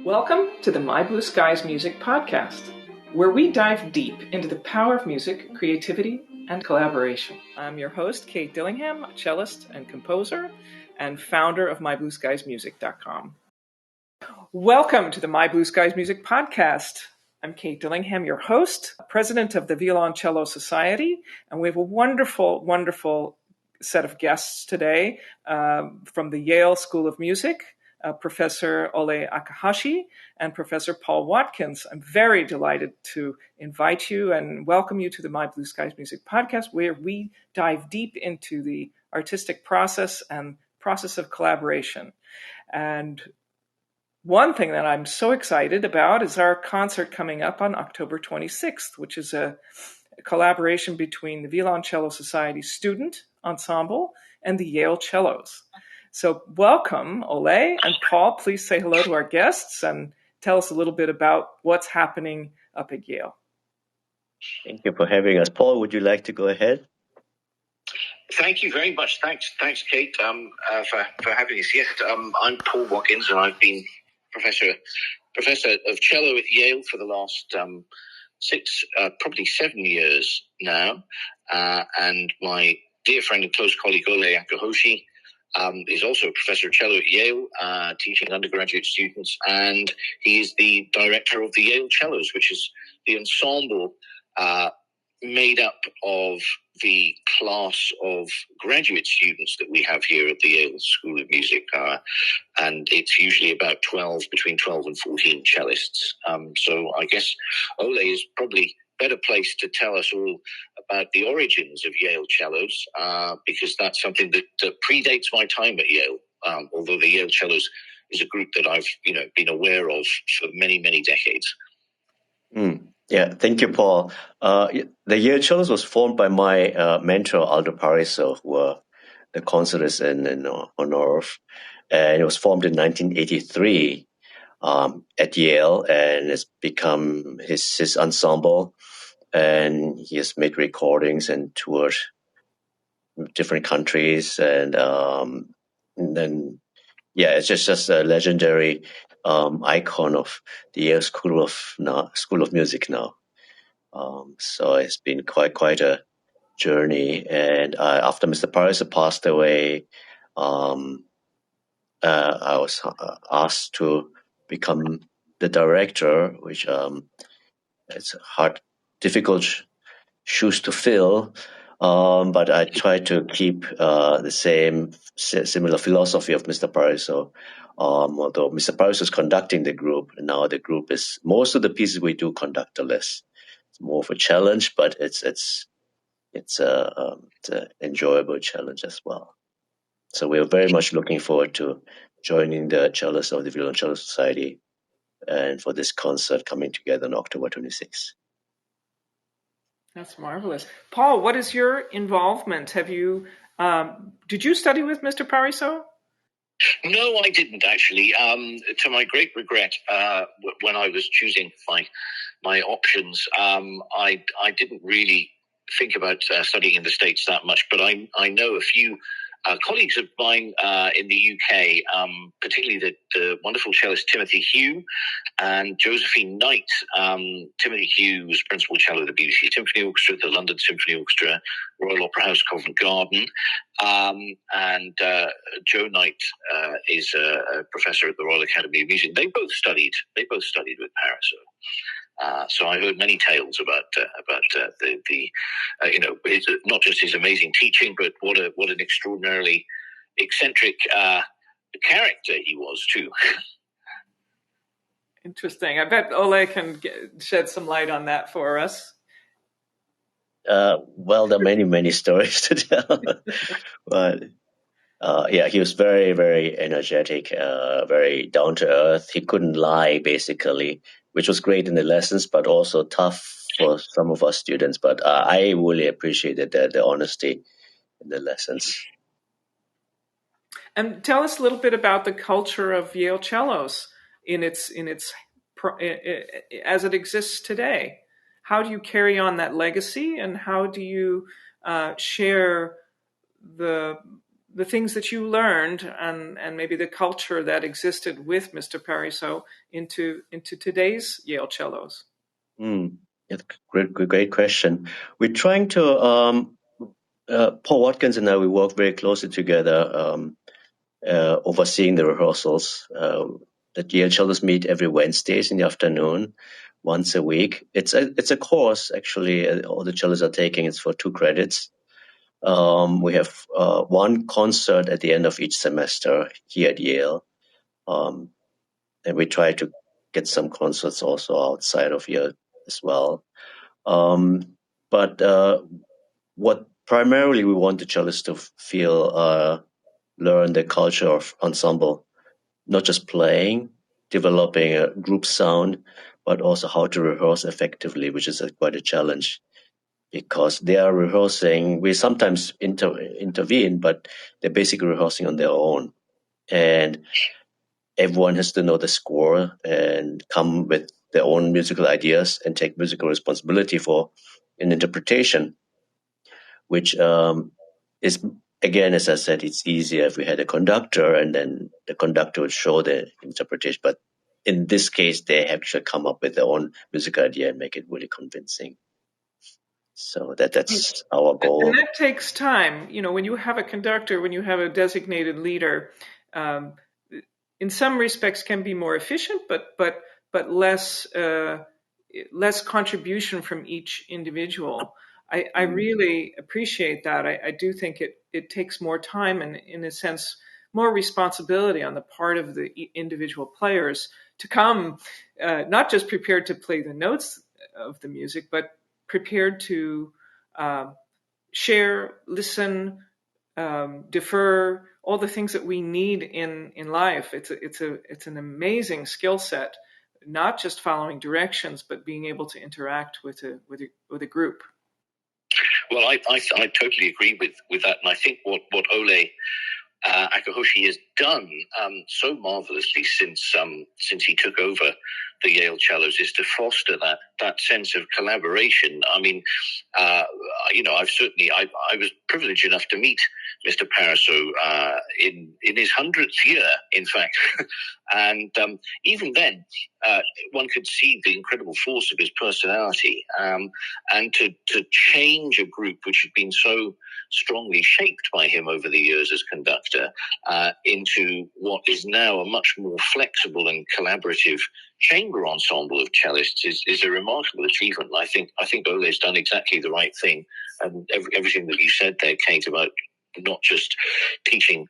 Welcome to the My Blue Skies Music Podcast, where we dive deep into the power of music, creativity, and collaboration. I'm your host, Kate Dillingham, cellist and composer, and founder of MyBlueSkiesMusic.com. Welcome to the My Blue Skies Music Podcast. I'm Kate Dillingham, your host, president of the Violoncello Society, and we have a wonderful set of guests today from the Yale School of Music, Professor Ole Akahoshi and Professor Paul Watkins. I'm very delighted to invite you and welcome you to the My Blue Skies Music Podcast, where we dive deep into the artistic process and process of collaboration. And one thing that I'm so excited about is our concert coming up on October 26th, which is a collaboration between the Violoncello Society Student Ensemble and the Yale Cellos. So welcome, Ole and Paul. Please say hello to our guests and tell us a little bit about what's happening up at Yale. Thank you for having us. Paul, would you like to go ahead? Thank you very much. Thanks, Kate, for having us. Yes, I'm Paul Watkins, and I've been professor of cello at Yale for the last 7 years now. And my dear friend and close colleague Ole Akahoshi is also a professor of cello at Yale, teaching undergraduate students, and he is the director of the Yale Cellos, which is the ensemble made up of the class of graduate students that we have here at the Yale School of Music, and it's usually about between 12 and 14 cellists. So I guess Ole is probably better placed to tell us all about the origins of Yale Cellos, because that's something that predates my time at Yale, although the Yale Cellos is a group that I've been aware of for many, many decades. Yeah, thank you, Paul. The Yale Cellos was formed by my mentor, Aldo Parisot, who were the concertists in honor of, and it was formed in 1983 at Yale, and it's become his ensemble. And he has made recordings and toured different countries, and then it's just a legendary icon of the Yale School of Music now. So it's been quite a journey. And after Mr. Parisot passed away, I was asked to become the director, which it's difficult shoes to fill, but I try to keep the similar philosophy of Mr. Parisot. Although Mr. Parisot is conducting the group, and now the group is, most of the pieces we do conductorless. It's more of a challenge, but it's an enjoyable challenge as well. So we're very much looking forward to joining the cellists of the Violoncello Society and for this concert coming together on October 26th. That's marvelous. Paul, what is your involvement? Have you did you study with Mr. Parisot? No, I didn't actually. To my great regret, when I was choosing my options, I didn't really think about studying in the States that much. But I know a few colleagues of mine in the UK, particularly the wonderful cellist Timothy Hugh and Josephine Knight. Timothy Hugh was principal cello of the BBC Symphony Orchestra, the London Symphony Orchestra, Royal Opera House, Covent Garden, and Joe Knight is a professor at the Royal Academy of Music. They both studied with Parisot. So I heard many tales about the not just his amazing teaching, but what an extraordinarily eccentric character he was too. Interesting. I bet Ole can shed some light on that for us. Well, there are many stories to tell, but he was very, very energetic, very down to earth. He couldn't lie, basically, which was great in the lessons, but also tough for some of us students. But I really appreciated the honesty in the lessons. And tell us a little bit about the culture of Yale Cellos in its as it exists today. How do you carry on that legacy, and how do you share the the things that you learned and maybe the culture that existed with Mr. Parisot into today's Yale Cellos? It's great question. We're trying to, Paul Watkins and I, we work very closely together, overseeing the rehearsals. The Yale Cellos meet every Wednesdays in the afternoon, once a week. It's a course, actually, all the cellists are taking. It's for 2 credits. We have one concert at the end of each semester here at Yale. And we try to get some concerts also outside of Yale as well. But what primarily we want the cellists to feel, learn the culture of ensemble, not just playing, developing a group sound, but also how to rehearse effectively, which is quite a challenge because they are rehearsing. We sometimes intervene, but they're basically rehearsing on their own. And everyone has to know the score and come with their own musical ideas and take musical responsibility for an interpretation, which is, again, as I said, it's easier if we had a conductor and then the conductor would show the interpretation. But in this case, they actually come up with their own musical idea and make it really convincing. So that's our goal. And that takes time. When you have a conductor, when you have a designated leader, in some respects can be more efficient, but less contribution from each individual. I really appreciate that. I do think it takes more time and, in a sense, more responsibility on the part of the individual players to come not just prepared to play the notes of the music, but prepared to share, listen, defer, all the things that we need in life. It's an amazing skill set, not just following directions, but being able to interact with a group. Well, I totally agree with that, and I think what Ole Akahoshi has done so marvelously since he took over the Yale Cellos is to foster that sense of collaboration. I mean, I was privileged enough to meet Mr. Parisot in his 100th year, in fact, and even then, one could see the incredible force of his personality, and to change a group which had been so strongly shaped by him over the years as conductor into what is now a much more flexible and collaborative chamber ensemble of cellists is a remarkable achievement. I think Ole's done exactly the right thing, and everything that you said there, Kate, about not just teaching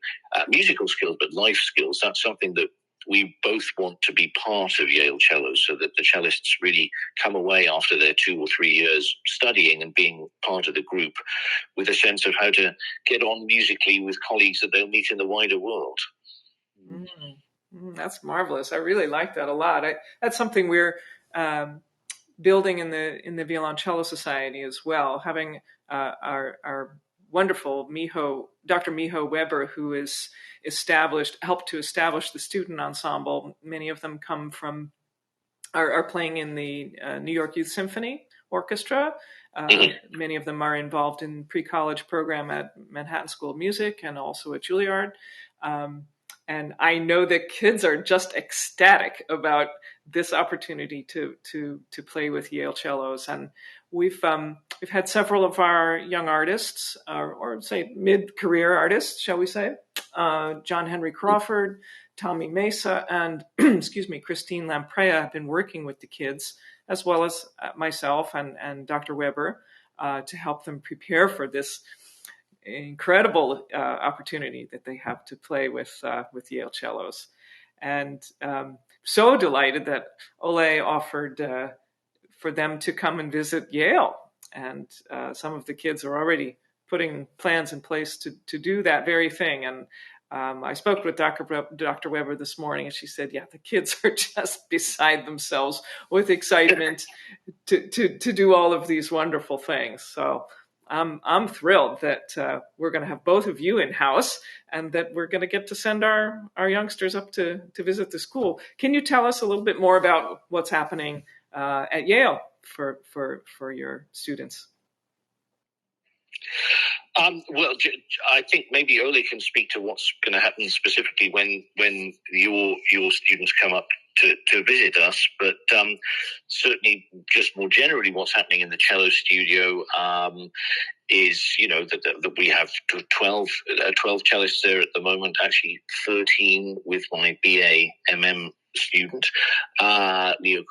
musical skills but life skills, that's something that we both want to be part of Yale Cellos, so that the cellists really come away after their 2 or 3 years studying and being part of the group with a sense of how to get on musically with colleagues that they'll meet in the wider world. That's marvelous. I really like that a lot. That's something we're building in the Violoncello Society as well, having our wonderful Dr. Miho Weber, who is helped to establish the student ensemble. Many of them are playing in the New York Youth Symphony Orchestra. Many of them are involved in pre-college program at Manhattan School of Music and also at Juilliard. And I know that kids are just ecstatic about this opportunity to play with Yale Cellos. And we've had several of our young artists, or say mid-career artists, shall we say, John Henry Crawford, Tommy Mesa, and Christine Lamprey have been working with the kids, as well as myself and Dr. Weber, to help them prepare for this incredible opportunity that they have to play with Yale Cellos. And so delighted that Ole offered for them to come and visit Yale. And some of the kids are already putting plans in place to do that very thing. And I spoke with Dr. Weber this morning, and she said, yeah, the kids are just beside themselves with excitement to do all of these wonderful things. So I'm thrilled that we're going to have both of you in house, and that we're going to get to send our youngsters up to visit the school. Can you tell us a little bit more about what's happening at Yale for your students? Well, I think maybe Ole can speak to what's going to happen specifically when your students come up to visit us. But certainly, just more generally, what's happening in the cello studio is, that we have 12 cellists there at the moment. Actually, 13 with my BA MM student, Leo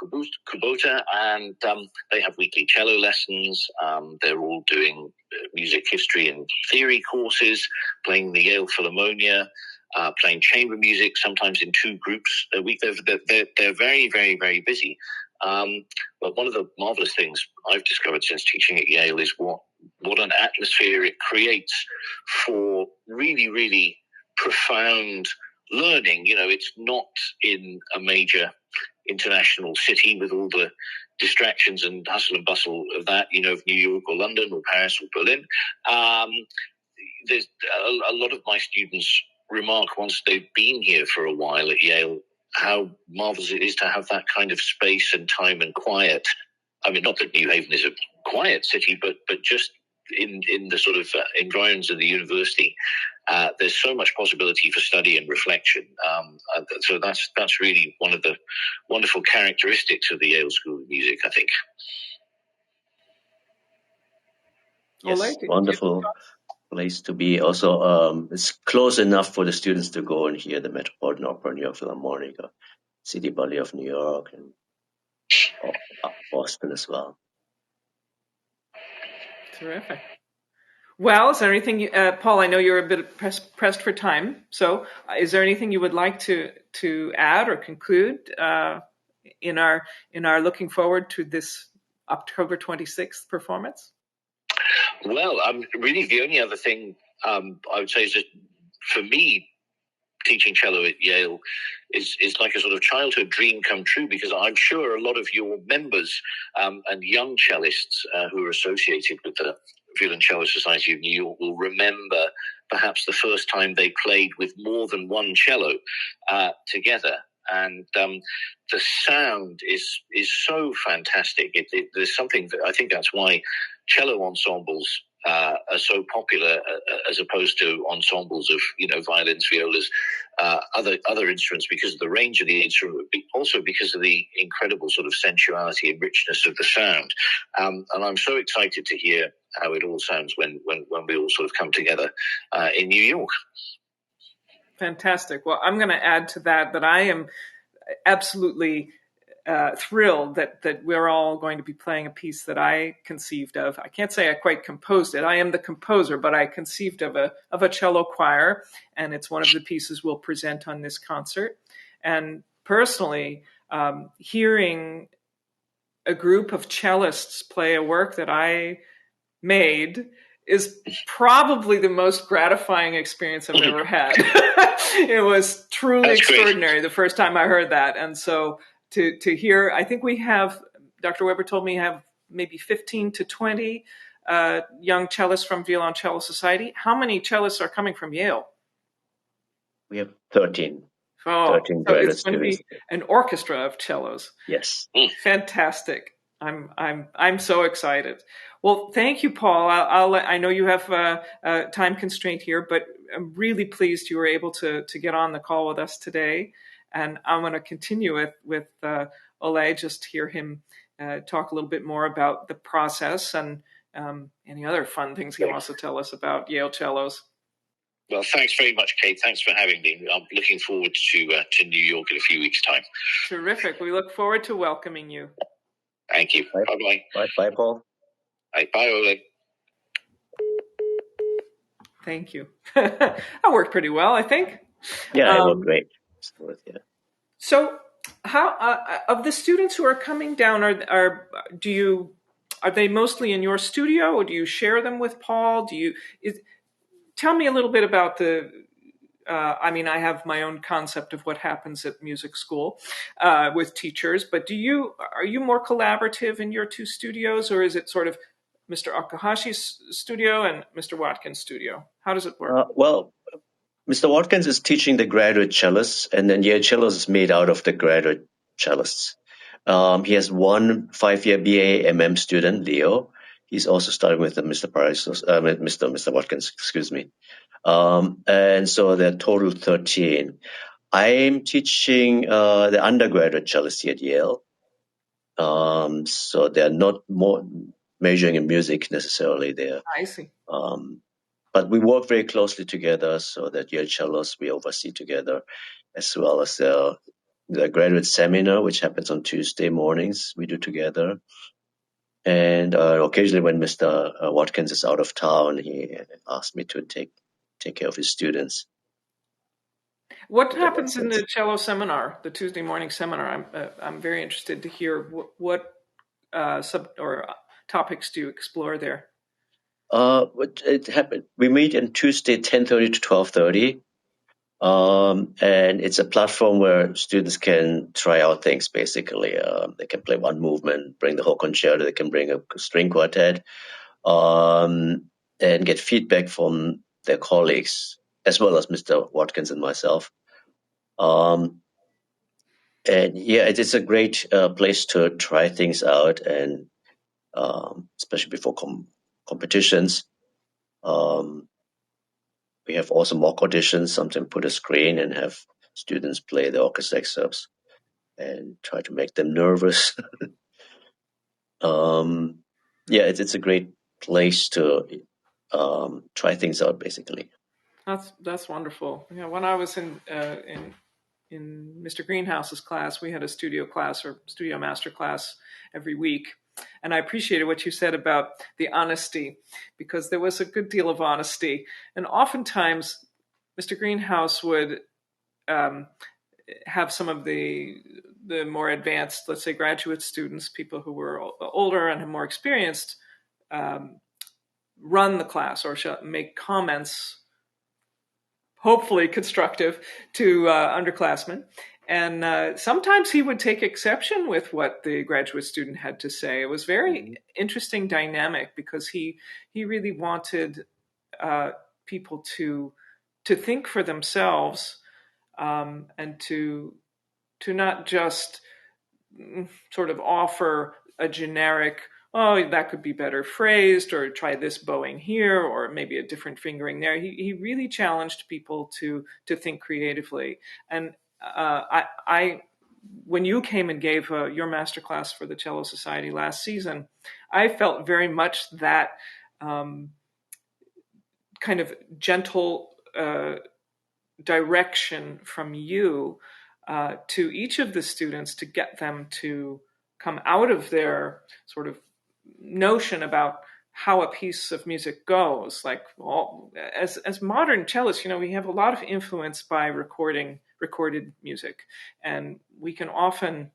Kubota, and they have weekly cello lessons. They're all doing music history and theory courses, playing the Yale Philharmonia, playing chamber music, sometimes in 2 groups a week. They're very, very, very busy. But one of the marvelous things I've discovered since teaching at Yale is what an atmosphere it creates for really, really profound learning. It's not in a major international city with all the distractions and hustle and bustle of that, of New York or London or Paris or Berlin. There's a lot of my students remark once they've been here for a while at Yale how marvelous it is to have that kind of space and time and quiet. I mean, not that New Haven is a quiet city, but just in the sort of environs of the university, there's so much possibility for study and reflection. So that's really one of the wonderful characteristics of the Yale School of Music, I think. Yes, wonderful place to be. Also, it's close enough for the students to go and hear the Metropolitan Opera, New York Philharmonic, City Ballet of New York, and Boston as well. Terrific. Well, is there anything, Paul? I know you're a bit pressed for time. So, is there anything you would like to add or conclude in our looking forward to this October 26th performance? Well, really the only other thing I would say is that for me, teaching cello at Yale is like a sort of childhood dream come true, because I'm sure a lot of your members and young cellists who are associated with the Violoncello Society of New York will remember perhaps the first time they played with more than one cello together. And the sound is so fantastic. There's something that I think that's why cello ensembles are so popular, as opposed to ensembles of violins, violas, other instruments, because of the range of the instrument, but also because of the incredible sort of sensuality and richness of the sound. And I'm so excited to hear how it all sounds when we all sort of come together in New York. Fantastic. Well, I'm going to add to that I am absolutely thrilled that we're all going to be playing a piece that I conceived of. I can't say I quite composed it. I am the composer, but I conceived of a cello choir, and it's one of the pieces we'll present on this concert. And personally, hearing a group of cellists play a work that I made is probably the most gratifying experience I've ever had. It was truly extraordinary the first time I heard that. And so to hear, I think we have, Dr. Weber told me, have maybe 15 to 20 young cellists from Violoncello Society. How many cellists are coming from Yale? We have 13. Oh, 13 so it's going to be an orchestra of cellos. Yes. Fantastic. I'm so excited. Well, thank you, Paul. I know you have a time constraint here, but I'm really pleased you were able to get on the call with us today. And I'm going to continue with Ole, just to hear him talk a little bit more about the process and any other fun things he wants to tell us about Yale Cellos. Well, thanks very much, Kate. Thanks for having me. I'm looking forward to New York in a few weeks' time. Terrific. We look forward to welcoming you. Thank you. Bye-bye. Bye, Paul. Bye, Ole. Thank you. That worked pretty well, I think. Yeah, it worked great. So, how of the students who are coming down, are they mostly in your studio, or do you share them with Paul? Tell me a little bit about the. I mean, I have my own concept of what happens at music school with teachers, but are you more collaborative in your two studios, or is it sort of Mr. Akahoshi's studio and Mr. Watkins' studio? How does it work? Well, Mr. Watkins is teaching the graduate cellists, and then Yale Cellos is made out of the graduate cellists. He has one 5-year BA MM student, Leo, He's also studying with Mr. Parisot, Mr. Watkins, excuse me. And so they're total 13. I'm teaching the undergraduate cellists at Yale. So they're not more majoring in music necessarily there. I see. But we work very closely together, so that Yale Cellos we oversee together, as well as the graduate seminar, which happens on Tuesday mornings, we do together. And occasionally when Mr. Watkins is out of town, he asked me to take care of his students. What happens in the cello seminar, the Tuesday morning seminar? I'm very interested to hear what topics do you explore there? It happened. We meet on Tuesday, 10:30 to 12:30. And it's a platform where students can try out things, basically. They can play one movement, bring the whole concerto, they can bring a string quartet, and get feedback from their colleagues, as well as Mr. Watkins and myself. And yeah, it's a great place to try things out, and especially before competitions. We have also mock auditions, sometimes put a screen and have students play the orchestra excerpts and try to make them nervous. Yeah, it's a great place to try things out, basically. That's wonderful. Yeah, when I was in Mr. Greenhouse's class, we had a studio class or studio master class every week. And I appreciated what you said about the honesty, because there was a good deal of honesty. And oftentimes, Mr. Greenhouse would have some of the more advanced, let's say, graduate students, people who were older and more experienced, run the class or make comments, hopefully constructive, to underclassmen. And sometimes he would take exception with what the graduate student had to say. It was very interesting dynamic, because he really wanted people to think for themselves, and to not just sort of offer a generic, oh, that could be better phrased, or try this bowing here, or maybe a different fingering there. He really challenged people to think creatively. And I when you came and gave your masterclass for the Cello Society last season, I felt very much that kind of gentle direction from you to each of the students, to get them to come out of their sort of notion about how a piece of music goes. Like, as modern cellists, we have a lot of influence by recorded music, and we can often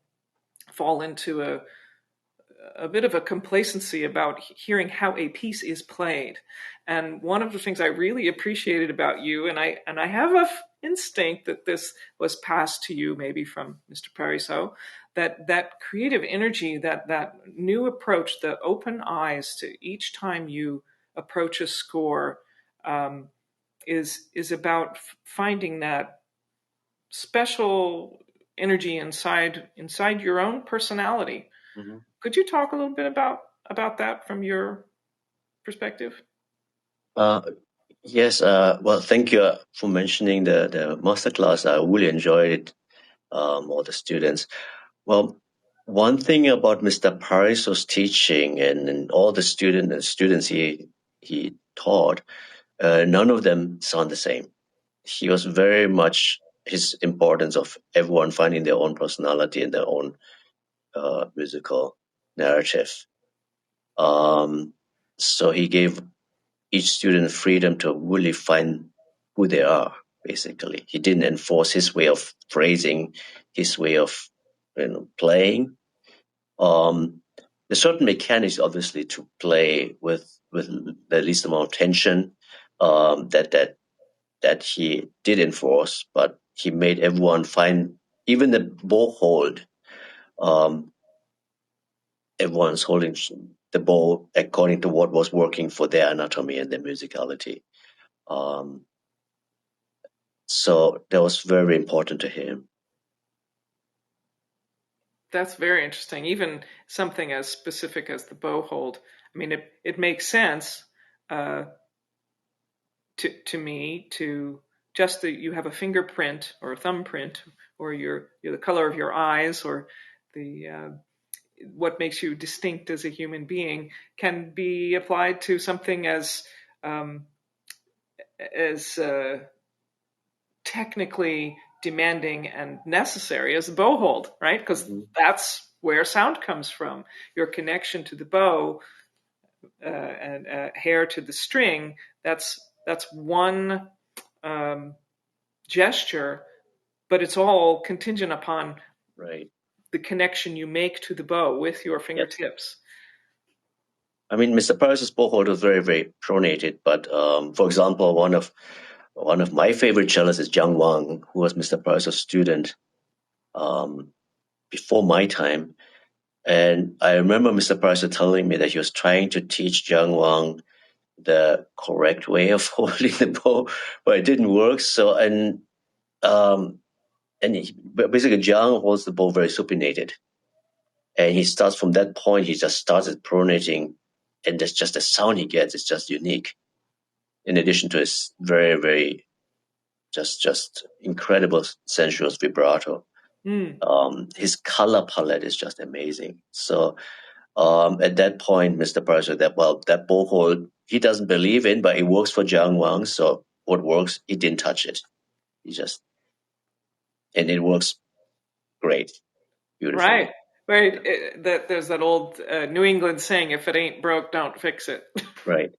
fall into a bit of a complacency about hearing how a piece is played. And one of the things I really appreciated about you, and I have a instinct that this was passed to you maybe from Mr. Parisot, that creative energy, that new approach, the open eyes to each time you approach a score, is about finding that special energy inside your own personality. Mm-hmm. Could you talk a little bit about that from your perspective? Yes. Well, thank you for mentioning the masterclass. I really enjoyed it. All the students. Well, one thing about Mr. Parisot's teaching and all the students he taught, none of them sound the same. He was very much his importance of everyone finding their own personality and their own musical narrative. So he gave each student freedom to really find who they are, basically. He didn't enforce his way of phrasing, his way of playing. There's certain mechanics, obviously, to play with the least amount of tension that he did enforce, but he made everyone find, even the bow hold. Everyone's holding the bow according to what was working for their anatomy and their musicality. So that was very important to him. That's very interesting. Even something as specific as the bow hold. I mean, it makes sense to me to just that you have a fingerprint or a thumbprint, or you're the color of your eyes, or the what makes you distinct as a human being can be applied to something um, as technically demanding and necessary as the bow hold, right? Because that's where sound comes from. Your connection to the bow and hair to the string. That's one gesture, but it's all contingent upon Right. the connection you make to the bow with your fingertips. Yes. I mean, Mr. Paris's bow hold was very, very pronated. But for example, one of my favorite cellists is Jiang Wang, who was Mr. Paris's student before my time. And I remember Mr. Parisot telling me that he was trying to teach Jiang Wang the correct way of holding the bow, but it didn't work. So but basically Jiang holds the bow very supinated, and he starts from that point. He just started pronating, and that's just the sound he gets is just unique. In addition to his very, very just incredible sensuous vibrato, his color palette is just amazing. So at that point, Mr. Parisot, that bow hold he doesn't believe in, but it works for Jiang Wang. So what works, he didn't touch it. And it works great, beautifully. Right. There's that old New England saying, if it ain't broke, don't fix it. Right.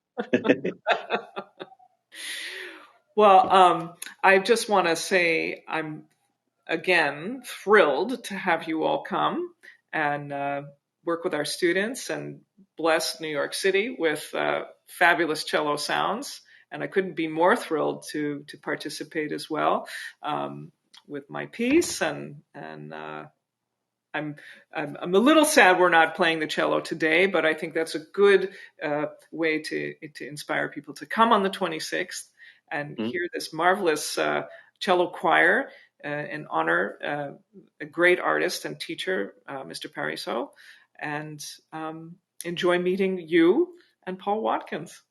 Well, I just want to say I'm again thrilled to have you all come and work with our students and bless New York City with fabulous cello sounds. And I couldn't be more thrilled to participate as well with my piece. And I'm a little sad we're not playing the cello today, but I think that's a good way to inspire people to come on the 26th and hear this marvelous cello choir and honor a great artist and teacher, Mr. Parisot, and enjoy meeting you and Paul Watkins.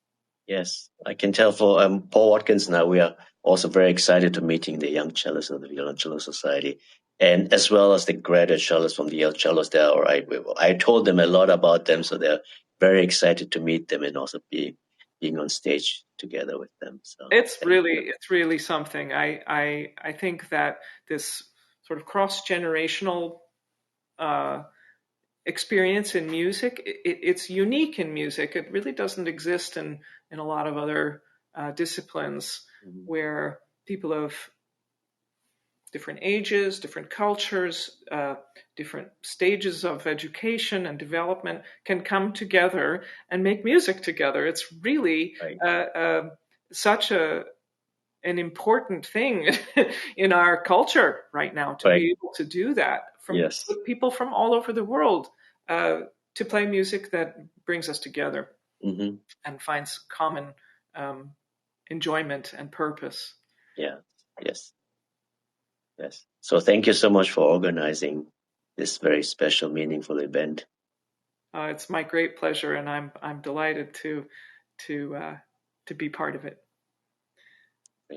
Yes, I can tell for Paul Watkins now, we are also very excited to meeting the young cellists of the Violoncello Society, and as well as the graduate cellists from the Yale Cellos there. I told them a lot about them, so they're very excited to meet them and also being on stage together with them. So it's really something. I think that this sort of cross-generational experience in music, it's unique in music. It really doesn't exist in a lot of other disciplines where people of different ages, different cultures, different stages of education and development can come together and make music together. It's really such an important thing in our culture right now to be able to do that with people from all over the world to play music that brings us together and finds common enjoyment and purpose. Yes. So thank you so much for organizing this very special, meaningful event. It's my great pleasure, and I'm delighted to be part of it.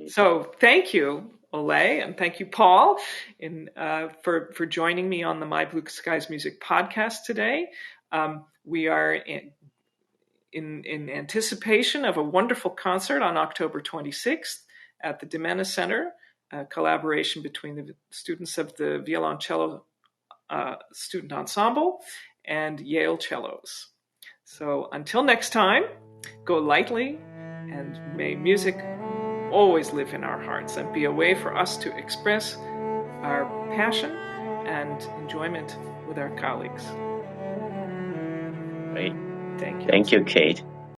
So thank you, Ole, and thank you, Paul, for joining me on the My Blue Skies Music podcast today. We are in anticipation of a wonderful concert on October 26th at the Dimena Center, a collaboration between the students of the Violoncello Student Ensemble and Yale Cellos. So until next time, go lightly, and may music always live in our hearts and be a way for us to express our passion and enjoyment with our colleagues. Great. Thank you. Thank you, Kate.